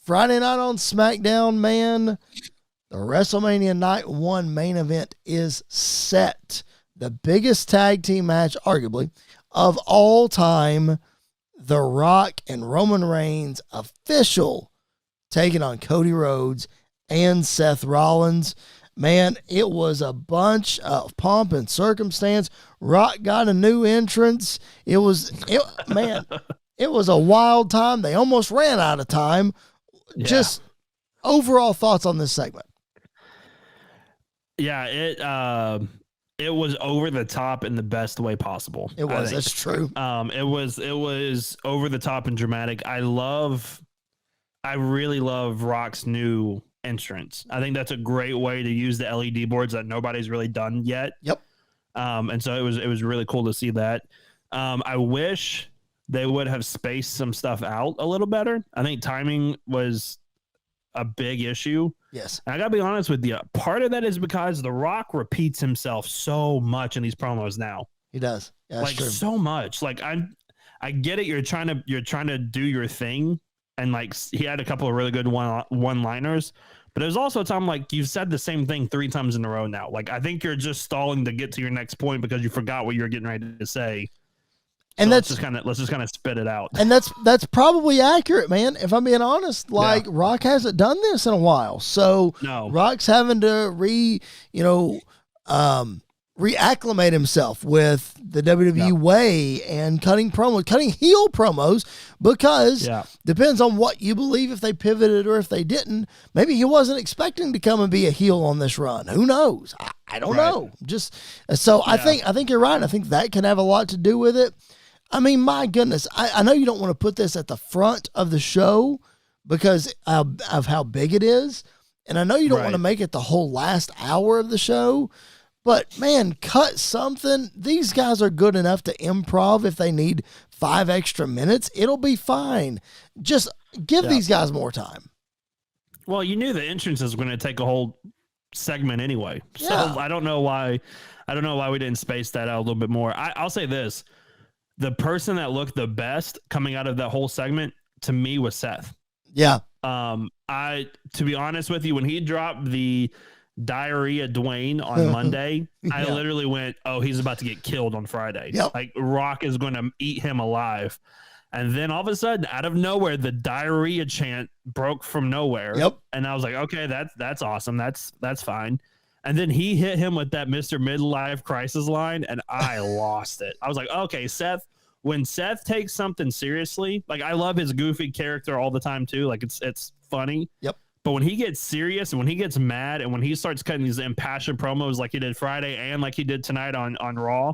Friday night on SmackDown, man, the WrestleMania Night 1 main event is set. The biggest tag team match, arguably, of all time. The Rock and Roman Reigns official taking on Cody Rhodes and Seth Rollins. Man, it was a bunch of pomp and circumstance. Rock got a new entrance. It was a wild time. They almost ran out of time. Yeah. Just overall thoughts on this segment. Yeah, it was over the top in the best way possible. It was. That's true. It was over the top and dramatic. I really love Rock's new entrance. I think that's a great way to use the LED boards that nobody's really done yet. Yep. And so it was really cool to see that. I wish they would have spaced some stuff out a little better. I think timing was a big issue. Yes. And I gotta be honest with you. Part of that is because The Rock repeats himself so much in these promos now. He does. Yeah, like true. So much. Like I get it. You're trying to do your thing. And like he had a couple of really good one-liners, but there's also a time like you've said the same thing 3 times in a row now. Like I think you're just stalling to get to your next point because you forgot what you were getting ready to say. And so let's just kind of spit it out. And that's probably accurate, man. If I'm being honest, like Rock hasn't done this in a while, so no. Rock's having to reacclimate himself with the WWE way and cutting heel promos, because depends on what you believe, if they pivoted or if they didn't. Maybe he wasn't expecting to come and be a heel on this run. Who knows? I don't know. Just so I think you're right. I think that can have a lot to do with it. I mean, my goodness, I know you don't want to put this at the front of the show because of how big it is, and I know you don't want to make it the whole last hour of the show. But, man, cut something. These guys are good enough to improv if they need 5 extra minutes. It'll be fine. Just give these guys more time. Well, you knew the entrance was going to take a whole segment anyway. So I don't know why we didn't space that out a little bit more. I'll say this. The person that looked the best coming out of that whole segment, to me, was Seth. Yeah. To be honest with you, when he dropped the diarrhea Dwayne on Monday, I literally went, oh, he's about to get killed on Friday. Yep. Like Rock is going to eat him alive. And then all of a sudden, out of nowhere, the diarrhea chant broke from nowhere. Yep. And I was like, okay, that's awesome. That's fine. And then he hit him with that Mr. Midlife Crisis line, and I lost it. I was like, okay, Seth, when Seth takes something seriously, like I love his goofy character all the time too. Like it's funny. Yep. But when he gets serious and when he gets mad and when he starts cutting these impassioned promos like he did Friday and like he did tonight on Raw,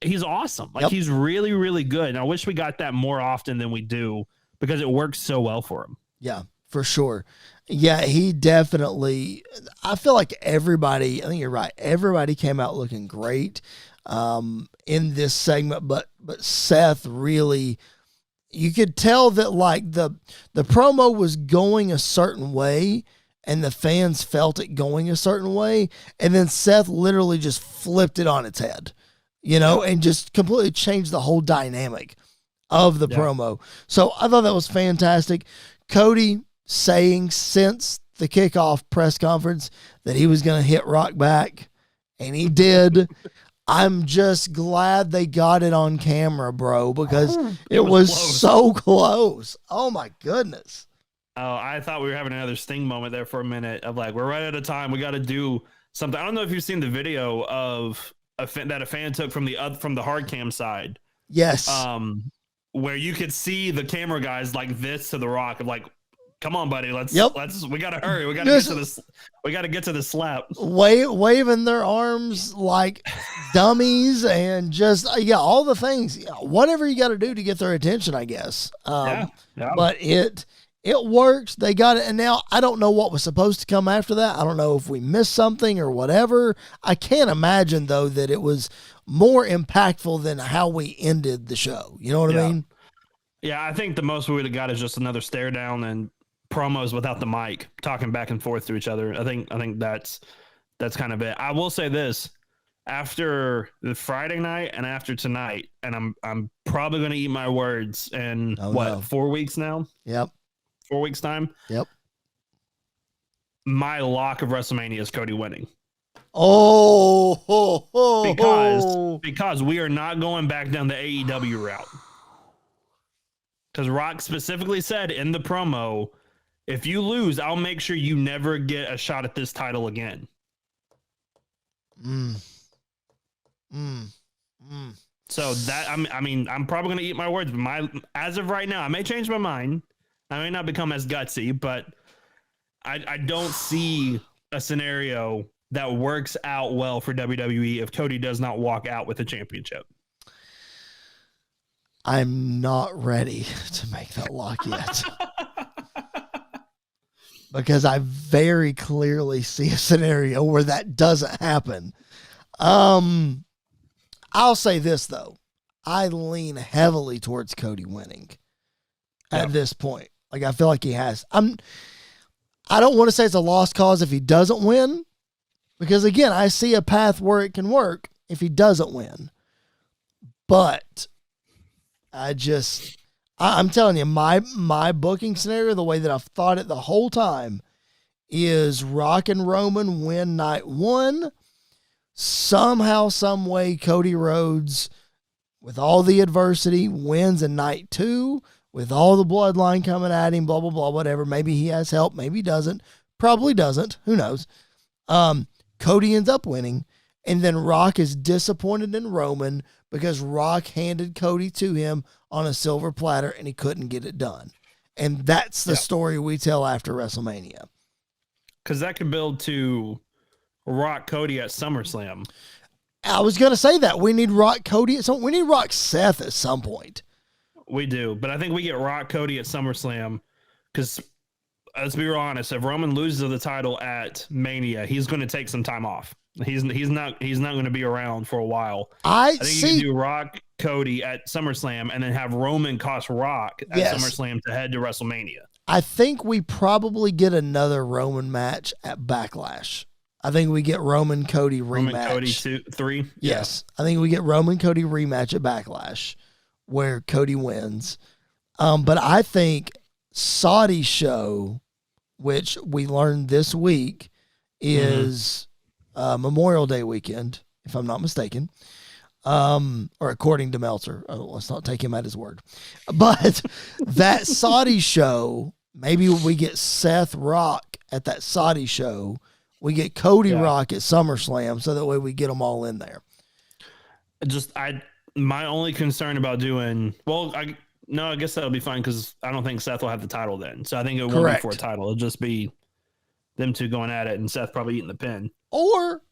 he's awesome. Like he's really, really good. And I wish we got that more often than we do because it works so well for him. Yeah, for sure. Yeah, he definitely, I feel like everybody, I think you're right, everybody came out looking great in this segment, but Seth really, you could tell that like the promo was going a certain way and the fans felt it going a certain way, and then Seth literally just flipped it on its head, and just completely changed the whole dynamic of the promo. So I thought that was fantastic. Cody saying since the kickoff press conference that he was going to hit Rock back, and he did. I'm just glad they got it on camera, bro, because it was close. So close. Oh my goodness. Oh, I thought we were having another Sting moment there for a minute of like, we're right out of time. We got to do something. I don't know if you've seen the video of that a fan took from the hard cam side. Yes. Where you could see the camera guys like this to the Rock of like, come on, buddy. We gotta hurry. We gotta get to the slap. Waving their arms like dummies and just all the things. Whatever you got to do to get their attention, I guess. But it works. They got it, and now I don't know what was supposed to come after that. I don't know if we missed something or whatever. I can't imagine though that it was more impactful than how we ended the show. You know what I mean? Yeah, I think the most we would have got is just another stare down and promos without the mic, talking back and forth to each other. I think that's kind of it. I will say this: after the Friday night and after tonight, and I'm probably going to eat my words in 4 weeks now. Yep. 4 weeks time. Yep. My lock of WrestleMania is Cody winning. Because we are not going back down the AEW route. Because Rock specifically said in the promo, if you lose, I'll make sure you never get a shot at this title again. So that I'm probably going to eat my words, but as of right now, I may change my mind. I may not become as gutsy, but I don't see a scenario that works out well for WWE if Cody does not walk out with the championship. I'm not ready to make that lock yet. Because I very clearly see a scenario where that doesn't happen. I'll say this, though. I lean heavily towards Cody winning at this point. Like, I feel like he has. I don't want to say it's a lost cause if he doesn't win. Because, again, I see a path where it can work if he doesn't win. But I'm telling you, my booking scenario, the way that I've thought it the whole time, is Rock and Roman win night 1. Somehow, some way, Cody Rhodes, with all the adversity, wins in night 2, with all the bloodline coming at him, blah, blah, blah, whatever. Maybe he has help, maybe he doesn't. Probably doesn't. Who knows? Cody ends up winning, and then Rock is disappointed in Roman because Rock handed Cody to him on a silver platter and he couldn't get it done. And that's the story we tell after WrestleMania. Because that could build to Rock Cody at SummerSlam. I was going to say that. We need Rock Cody we need Rock Seth at some point. We do, but I think we get Rock Cody at SummerSlam because, let's be real honest, if Roman loses the title at Mania, he's going to take some time off. He's not going to be around for a while. I think you can do Rock Cody at SummerSlam and then have Roman cost Rock at SummerSlam to head to WrestleMania. I think we probably get another Roman match at Backlash. I think we get Roman Cody rematch. Roman Cody 3? Yes. I think we get Roman Cody rematch at Backlash where Cody wins. But I think Saudi show, which we learned this week, is Memorial Day weekend, if I'm not mistaken, or according to Meltzer. Let's not take him at his word. But that Saudi show, maybe we get Seth Rock at that Saudi show. We get Cody Rock at SummerSlam, so that way we get them all in there. My only concern about doing, I guess that'll be fine because I don't think Seth will have the title then. So I think it won't be for a title. It'll just be them two going at it and Seth probably eating the pin. Or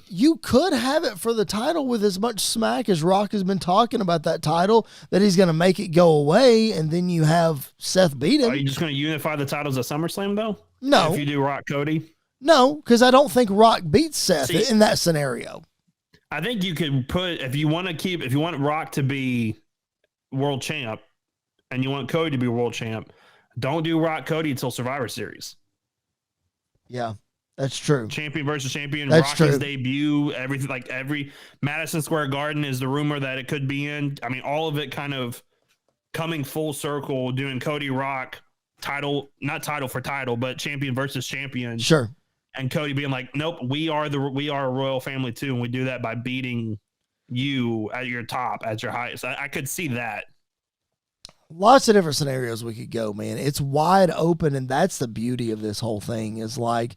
you could have it for the title with as much smack as Rock has been talking about that title that he's going to make it go away, and then you have Seth beat him. Are you just going to unify the titles at SummerSlam, though? No. If you do Rock Cody? No, because I don't think Rock beats Seth in that scenario. I think you could put, if you want Rock to be world champ and you want Cody to be world champ, don't do Rock Cody until Survivor Series. Yeah, that's true. Champion versus champion, that's Rock's true. Debut, everything, like every Madison Square Garden is the rumor that it could be in. I mean, all of it kind of coming full circle, doing Cody Rock not title for title, but champion versus champion. Sure. And Cody being like, nope, we are a royal family too, and we do that by beating you at your top, at your highest. I could see that. Lots of different scenarios we could go, man. It's wide open, and that's the beauty of this whole thing is like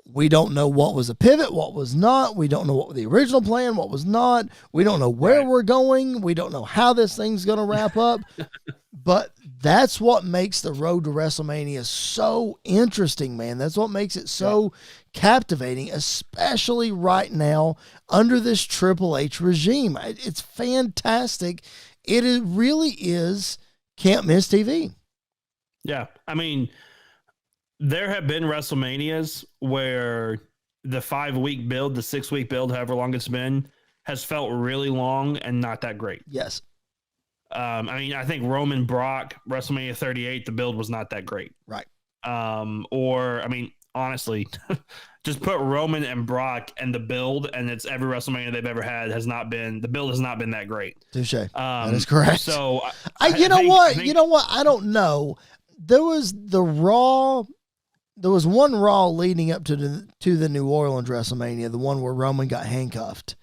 we don't know what was a pivot, what was not. We don't know what the original plan, what was not. We don't know where we're going. We don't know how this thing's going to wrap up. But that's what makes the road to WrestleMania so interesting, man. That's what makes it so captivating, especially right now under this Triple H regime. It's fantastic. It really is can't miss TV. Yeah. I mean, there have been WrestleManias where the 5-week build, the 6-week build, however long it's been, has felt really long and not that great. Yes. I mean, I think Roman Brock, WrestleMania 38, the build was not that great. Right. Honestly, just put Roman and Brock and the build, and it's every WrestleMania they've ever had the build has not been that great. Touche. That is correct. So you know what? I don't know. there was the Raw. There was one Raw leading up to the New Orleans WrestleMania, the one where Roman got handcuffed,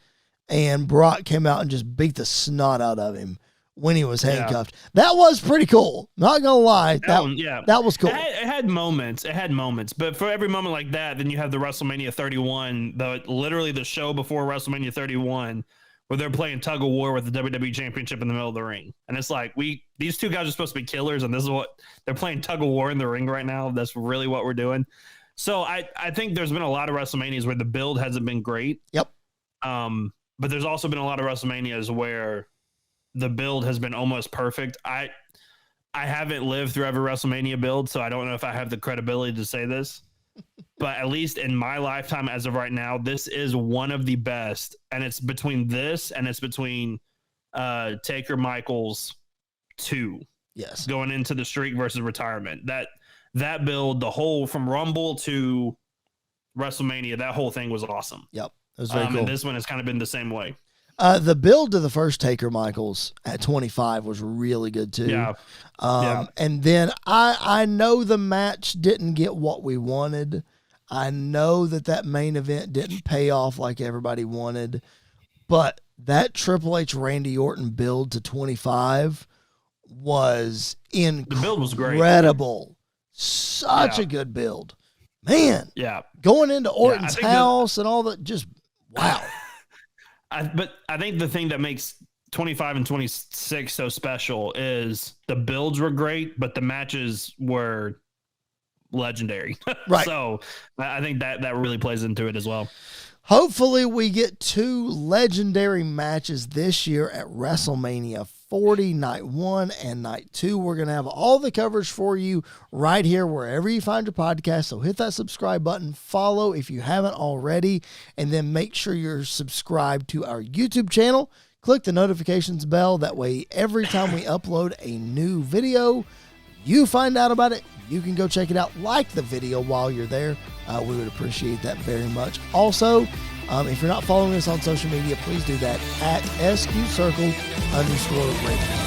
and Brock came out and just beat the snot out of him when he was handcuffed. Yeah. That was pretty cool. Not gonna lie, that was cool. It had moments. It had moments, but for every moment like that, then you have the WrestleMania 31, literally the show before WrestleMania 31, where they're playing tug of war with the WWE Championship in the middle of the ring, and it's like these two guys are supposed to be killers, and this is what they're playing tug of war in the ring right now. That's really what we're doing. So I think there's been a lot of WrestleManias where the build hasn't been great. Yep. But there's also been a lot of WrestleManias where the build has been almost perfect. I haven't lived through every WrestleMania build, so I don't know if I have the credibility to say this. But at least in my lifetime, as of right now, this is one of the best. And it's between this and it's between Taker Michaels 2. Yes. Going into the streak versus retirement. That build, the whole from Rumble to WrestleMania, that whole thing was awesome. Yep. It was very cool. And this one has kind of been the same way. The build to the first Taker Michaels at 25 was really good too. Yeah. And then I know the match didn't get what we wanted. I know that main event didn't pay off like everybody wanted, but that Triple H Randy Orton build to 25 was incredible. The build was great. Incredible. Such a good build. Man. Yeah. Going into Orton's house and all that, just wow. But I think the thing that makes 25 and 26 so special is the builds were great, but the matches were legendary. Right. So I think that really plays into it as well. Hopefully we get 2 legendary matches this year at WrestleMania 40, Night 1 and Night 2. We're going to have all the coverage for you right here wherever you find your podcast. So hit that subscribe button, follow if you haven't already, and then make sure you're subscribed to our YouTube channel. Click the notifications bell. That way, every time we upload a new video, you find out about it. You can go check it out, like the video while you're there. We would appreciate that very much. Also, if you're not following us on social media, please do that at SQ Circle _radio.